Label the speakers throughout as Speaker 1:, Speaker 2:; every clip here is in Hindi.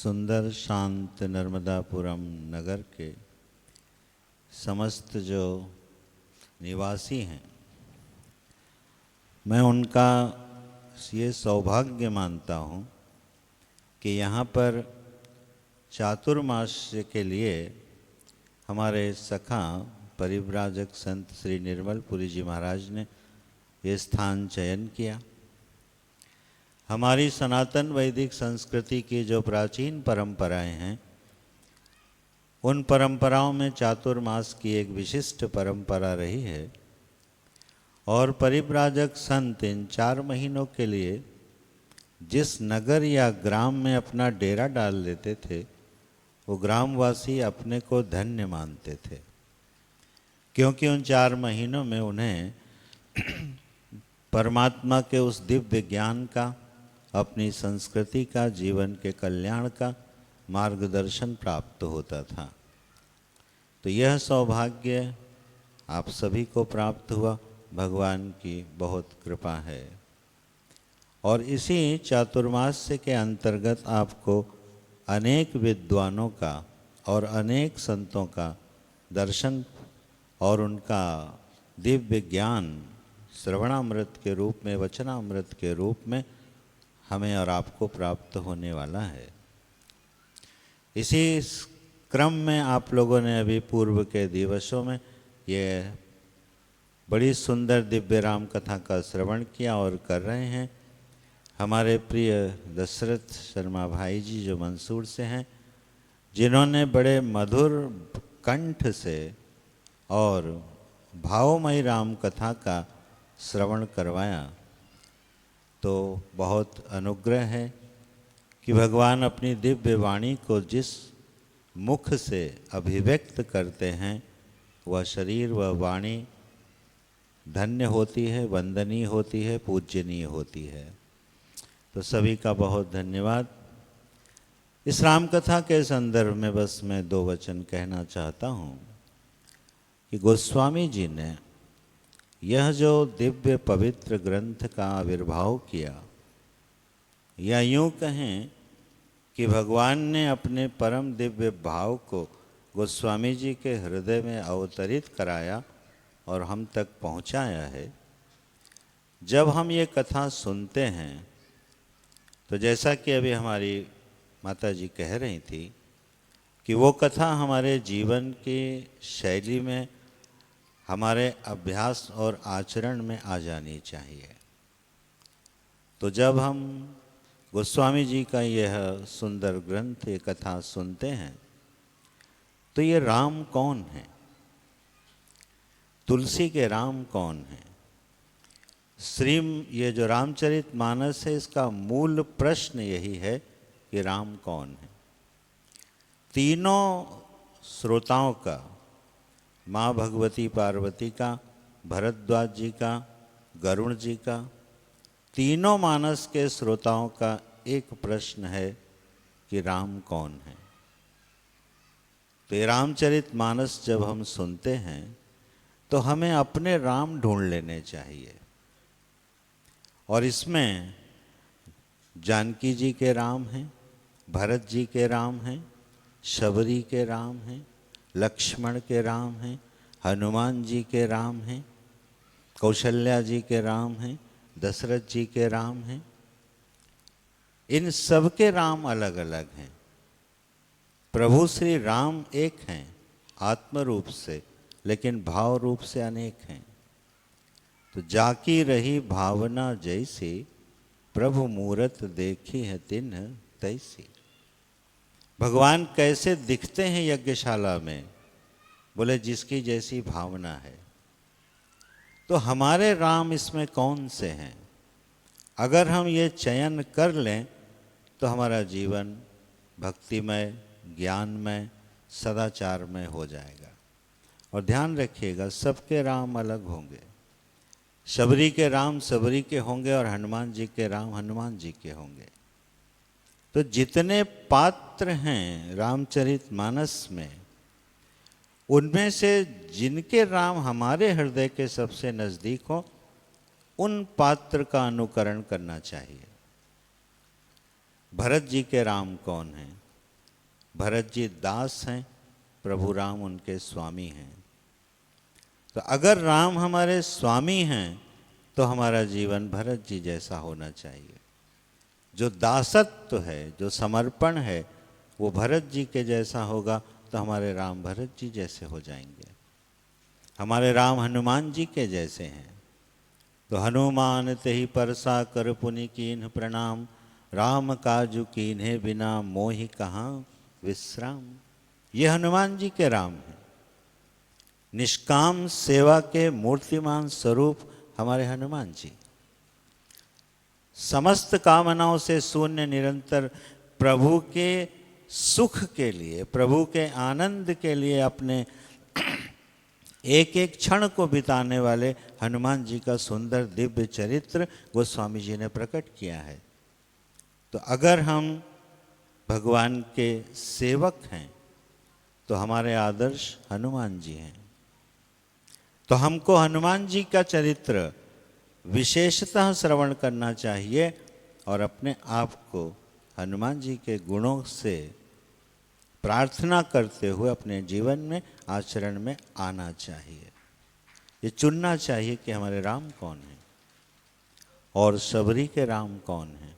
Speaker 1: सुंदर शांत नर्मदापुरम नगर के समस्त जो निवासी हैं, मैं उनका ये सौभाग्य मानता हूँ कि यहाँ पर चातुर्मास के लिए हमारे सखा परिव्राजक संत श्री निर्मलपुरी जी महाराज ने ये स्थान चयन किया। हमारी सनातन वैदिक संस्कृति की जो प्राचीन परंपराएं हैं, उन परंपराओं में चातुर्मास की एक विशिष्ट परंपरा रही है और परिव्राजक संत इन 4 महीनों के लिए जिस नगर या ग्राम में अपना डेरा डाल देते थे, वो ग्रामवासी अपने को धन्य मानते थे, क्योंकि उन 4 महीनों में उन्हें परमात्मा के उस दिव्य ज्ञान का, अपनी संस्कृति का, जीवन के कल्याण का मार्गदर्शन प्राप्त होता था। तो यह सौभाग्य आप सभी को प्राप्त हुआ, भगवान की बहुत कृपा है। और इसी चातुर्मास्य के अंतर्गत आपको अनेक विद्वानों का और अनेक संतों का दर्शन और उनका दिव्य ज्ञान श्रवणामृत के रूप में, वचनामृत के रूप में हमें और आपको प्राप्त होने वाला है। इसी क्रम में आप लोगों ने अभी पूर्व के दिवसों में ये बड़ी सुंदर दिव्य राम कथा का श्रवण किया और कर रहे हैं। हमारे प्रिय दशरथ शर्मा भाई जी जो मंसूर से हैं, जिन्होंने बड़े मधुर कंठ से और भावमयी राम कथा का श्रवण करवाया, तो बहुत अनुग्रह है कि भगवान अपनी दिव्य वाणी को जिस मुख से अभिव्यक्त करते हैं, वह शरीर व वाणी धन्य होती है, वंदनीय होती है, पूज्यनीय होती है। तो सभी का बहुत धन्यवाद। इस राम कथा के संदर्भ में बस मैं 2 वचन कहना चाहता हूँ कि गोस्वामी जी ने यह जो दिव्य पवित्र ग्रंथ का आविर्भाव किया, या यूँ कहें कि भगवान ने अपने परम दिव्य भाव को गोस्वामी जी के हृदय में अवतरित कराया और हम तक पहुँचाया है। जब हम ये कथा सुनते हैं, तो जैसा कि अभी हमारी माता जी कह रही थी कि वो कथा हमारे जीवन की शैली में, हमारे अभ्यास और आचरण में आ जानी चाहिए। तो जब हम गोस्वामी जी का यह सुंदर ग्रंथ, ये कथा सुनते हैं, तो ये राम कौन है, तुलसी के राम कौन है, ये जो रामचरितमानस है, इसका मूल प्रश्न यही है कि राम कौन है। तीनों श्रोताओं का, माँ भगवती पार्वती का, भरद्वाज जी का, गरुण जी का, तीनों मानस के श्रोताओं का एक प्रश्न है कि राम कौन है। तो ये रामचरितमानस जब हम सुनते हैं, तो हमें अपने राम ढूंढ लेने चाहिए। और इसमें जानकी जी के राम हैं, भरत जी के राम हैं, शबरी के राम हैं, लक्ष्मण के राम हैं, हनुमान जी के राम हैं, कौशल्या जी के राम हैं, दशरथ जी के राम हैं। इन सब के राम अलग अलग हैं। प्रभु श्री राम एक हैं आत्म रूप से, लेकिन भाव रूप से अनेक हैं। तो जाकी रही भावना जैसी, प्रभु मूरत देखी है तिन्ह तैसी। भगवान कैसे दिखते हैं यज्ञशाला में? बोले जिसकी जैसी भावना है। तो हमारे राम इसमें कौन से हैं? अगर हम ये चयन कर लें, तो हमारा जीवन भक्तिमय, ज्ञानमय, सदाचारमय हो जाएगा। और ध्यान रखिएगा, सबके राम अलग होंगे। शबरी के राम शबरी के होंगे और हनुमान जी के राम हनुमान जी के होंगे। तो जितने पात्र हैं रामचरितमानस में, उनमें से जिनके राम हमारे हृदय के सबसे नज़दीक हो, उन पात्र का अनुकरण करना चाहिए। भरत जी के राम कौन हैं? भरत जी दास हैं, प्रभु राम उनके स्वामी हैं। तो अगर राम हमारे स्वामी हैं तो हमारा जीवन भरत जी जैसा होना चाहिए। जो दासत्व है, जो समर्पण है, वो भरत जी के जैसा होगा तो हमारे राम भरत जी जैसे हो जाएंगे। हमारे राम हनुमान जी के जैसे हैं। तो हनुमान तेहि परसा कर पुनि कीन्ह प्रणाम, राम काजु कीन्हे बिना मोहि कहाँ विश्राम। ये हनुमान जी के राम हैं। निष्काम सेवा के मूर्तिमान स्वरूप हमारे हनुमान जी। समस्त कामनाओं से शून्य, निरंतर प्रभु के सुख के लिए, प्रभु के आनंद के लिए अपने एक एक क्षण को बिताने वाले हनुमान जी का सुंदर दिव्य चरित्र गोस्वामी जी ने प्रकट किया है। तो अगर हम भगवान के सेवक हैं तो हमारे आदर्श हनुमान जी हैं। तो हमको हनुमान जी का चरित्र विशेषतः श्रवण करना चाहिए और अपने आप को हनुमान जी के गुणों से प्रार्थना करते हुए अपने जीवन में, आचरण में आना चाहिए। ये चुनना चाहिए कि हमारे राम कौन हैं और शबरी के राम कौन हैं।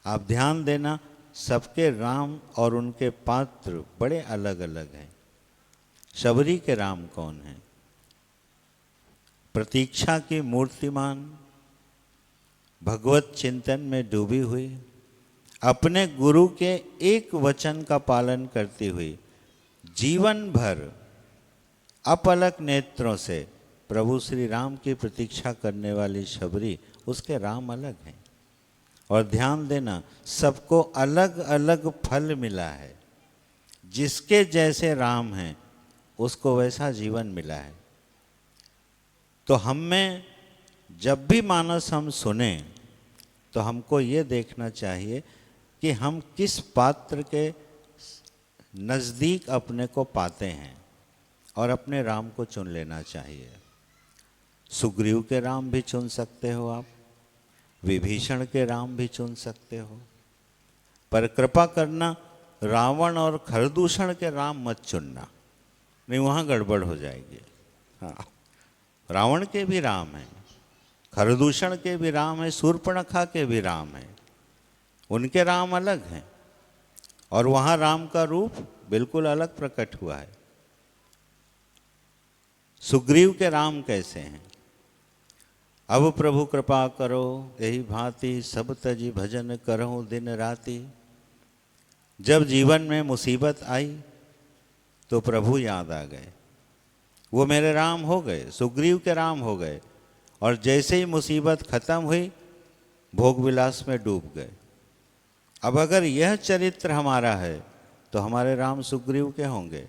Speaker 1: आप ध्यान देना, सबके राम और उनके पात्र बड़े अलग अलग हैं। शबरी के राम कौन हैं? प्रतीक्षा की मूर्तिमान, भगवत चिंतन में डूबी हुई, अपने गुरु के एक वचन का पालन करती हुई, जीवन भर अपलक नेत्रों से प्रभु श्री राम की प्रतीक्षा करने वाली शबरी, उसके राम अलग हैं। और ध्यान देना, सबको अलग अलग फल मिला है। जिसके जैसे राम हैं उसको वैसा जीवन मिला है। तो हम में जब भी मानस हम सुने तो हमको ये देखना चाहिए कि हम किस पात्र के नज़दीक अपने को पाते हैं और अपने राम को चुन लेना चाहिए। सुग्रीव के राम भी चुन सकते हो आप, विभीषण के राम भी चुन सकते हो, पर कृपा करना रावण और खरदूषण के राम मत चुनना, नहीं वहाँ गड़बड़ हो जाएगी। हाँ, रावण के भी राम हैं, खरदूषण के भी राम हैं, शूर्पणखा के भी राम हैं, उनके राम अलग हैं और वहाँ राम का रूप बिल्कुल अलग प्रकट हुआ है। सुग्रीव के राम कैसे हैं? अब प्रभु कृपा करो यही भांति, सब तजी भजन करो दिन राति। जब जीवन में मुसीबत आई तो प्रभु याद आ गए, वो मेरे राम हो गए, सुग्रीव के राम हो गए। और जैसे ही मुसीबत खत्म हुई भोग विलास में डूब गए। अब अगर यह चरित्र हमारा है तो हमारे राम सुग्रीव के होंगे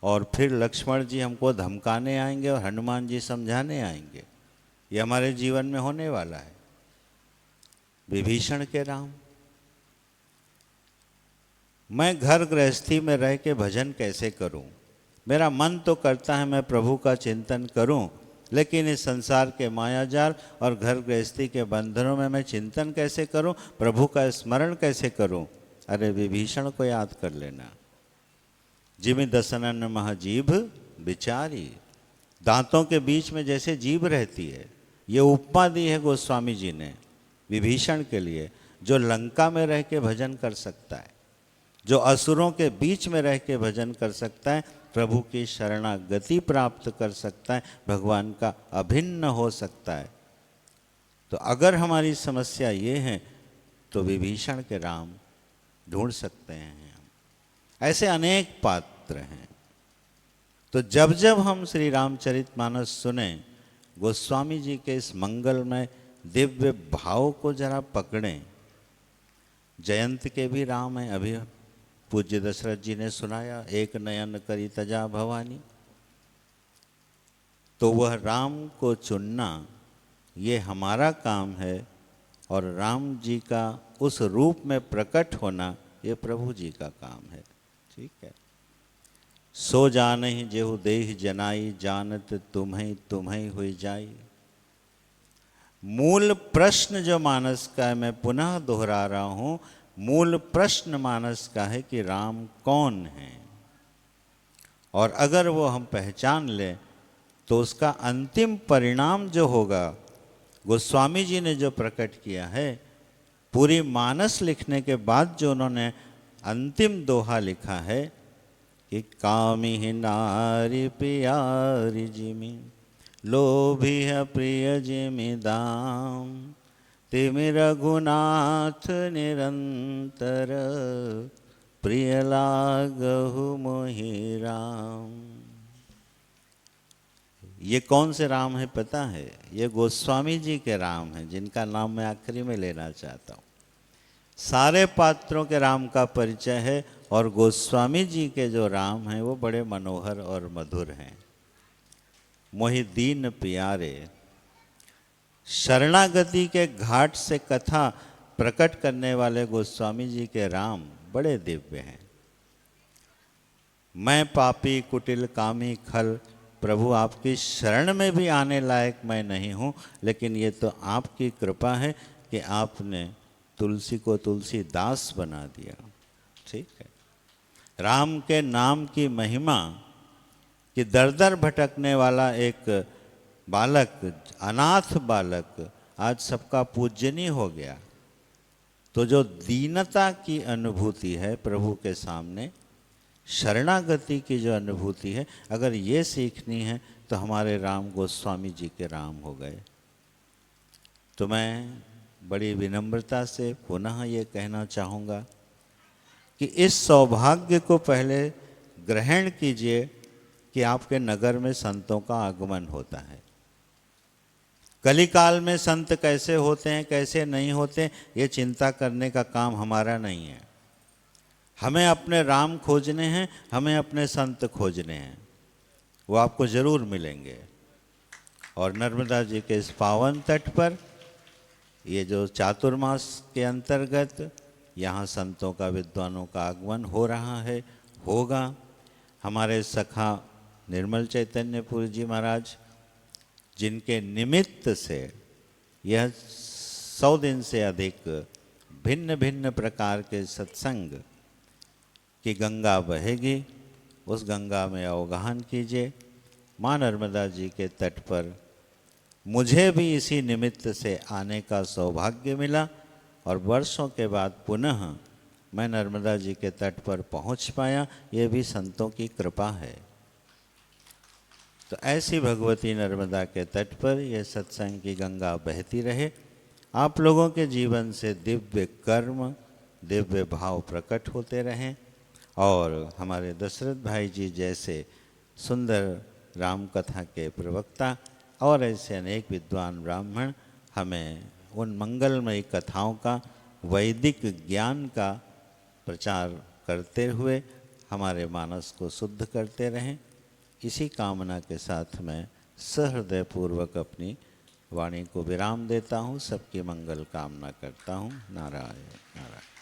Speaker 1: और फिर लक्ष्मण जी हमको धमकाने आएंगे और हनुमान जी समझाने आएंगे। ये हमारे जीवन में होने वाला है। विभीषण के राम, मैं घर गृहस्थी में रह के भजन कैसे करूं? मेरा मन तो करता है मैं प्रभु का चिंतन करूं, लेकिन इस संसार के मायाजाल और घर गृहस्थी के बंधनों में मैं चिंतन कैसे करूं, प्रभु का स्मरण कैसे करूं? अरे विभीषण को याद कर लेना। जिमि दसनन मह जीभ बिचारी, दांतों के बीच में जैसे जीभ रहती है, ये उपमा दी है गोस्वामी जी ने विभीषण के लिए, जो लंका में रह के भजन कर सकता है, जो असुरों के बीच में रह के भजन कर सकता है, प्रभु की शरणागति प्राप्त कर सकता है, भगवान का अभिन्न हो सकता है। तो अगर हमारी समस्या ये है तो विभीषण के राम ढूंढ सकते हैं हम। ऐसे अनेक पात्र हैं। तो जब जब हम श्री रामचरितमानस सुने, गोस्वामी जी के इस मंगलमय दिव्य भाव को जरा पकड़ें। जयंत के भी राम हैं, अभी पूज्य दशरथ जी ने सुनाया, एक नयन करी तजा भवानी। तो वह राम को चुनना ये हमारा काम है और राम जी का उस रूप में प्रकट होना ये प्रभु जी का काम है। ठीक है। सो जानहि जेहु देह जनाई, जानत तुम्हें हुई जाई। मूल प्रश्न जो मानस का है मैं पुनः दोहरा रहा हूं, मूल प्रश्न मानस का है कि राम कौन है, और अगर वो हम पहचान लें तो उसका अंतिम परिणाम जो होगा, गोस्वामी जी ने जो प्रकट किया है, पूरी मानस लिखने के बाद जो उन्होंने अंतिम दोहा लिखा है कि कामी ही नारी प्यारी जिमी, लोभी है प्रिय जिमी दाम, तिमि रघुनाथ निरंतर, प्रिय लागहु मोहि राम। ये कौन से राम है पता है? ये गोस्वामी जी के राम हैं, जिनका नाम मैं आखिरी में लेना चाहता हूँ। सारे पात्रों के राम का परिचय है, और गोस्वामी जी के जो राम हैं वो बड़े मनोहर और मधुर हैं। मोहि दीन प्यारे, शरणागति के घाट से कथा प्रकट करने वाले गोस्वामी जी के राम बड़े दिव्य हैं। मैं पापी कुटिल कामी खल, प्रभु आपकी शरण में भी आने लायक मैं नहीं हूँ, लेकिन ये तो आपकी कृपा है कि आपने तुलसी को तुलसीदास बना दिया। ठीक है, राम के नाम की महिमा कि दर दर भटकने वाला एक बालक, अनाथ बालक, आज सबका पूजनीय हो गया। तो जो दीनता की अनुभूति है प्रभु के सामने, शरणागति की जो अनुभूति है, अगर ये सीखनी है तो हमारे राम गोस्वामी जी के राम हो गए। तो मैं बड़ी विनम्रता से पुनः ये कहना चाहूँगा कि इस सौभाग्य को पहले ग्रहण कीजिए कि आपके नगर में संतों का आगमन होता है। कलिकाल में संत कैसे होते हैं कैसे नहीं होते, ये चिंता करने का काम हमारा नहीं है। हमें अपने राम खोजने हैं, हमें अपने संत खोजने हैं, वो आपको ज़रूर मिलेंगे। और नर्मदा जी के इस पावन तट पर ये जो चातुर्मास के अंतर्गत यहाँ संतों का, विद्वानों का आगमन हो रहा है, होगा। हमारे सखा निर्मल चैतन्यपुरी जी महाराज, जिनके निमित्त से यह 100 दिन से अधिक भिन्न भिन्न प्रकार के सत्संग की गंगा बहेगी, उस गंगा में अवगाहन कीजिए। माँ नर्मदा जी के तट पर मुझे भी इसी निमित्त से आने का सौभाग्य मिला, और वर्षों के बाद पुनः मैं नर्मदा जी के तट पर पहुंच पाया, ये भी संतों की कृपा है। तो ऐसी भगवती नर्मदा के तट पर यह सत्संग की गंगा बहती रहे। आप लोगों के जीवन से दिव्य कर्म, दिव्य भाव प्रकट होते रहें, और हमारे दशरथ भाई जी जैसे सुंदर राम कथा के प्रवक्ता और ऐसे अनेक विद्वान ब्राह्मण हमें उन मंगलमयी कथाओं का, वैदिक ज्ञान का प्रचार करते हुए हमारे मानस को शुद्ध करते रहें। इसी कामना के साथ मैं सहृदयपूर्वक अपनी वाणी को विराम देता हूँ। सबकी मंगल कामना करता हूँ। नारायण नारायण।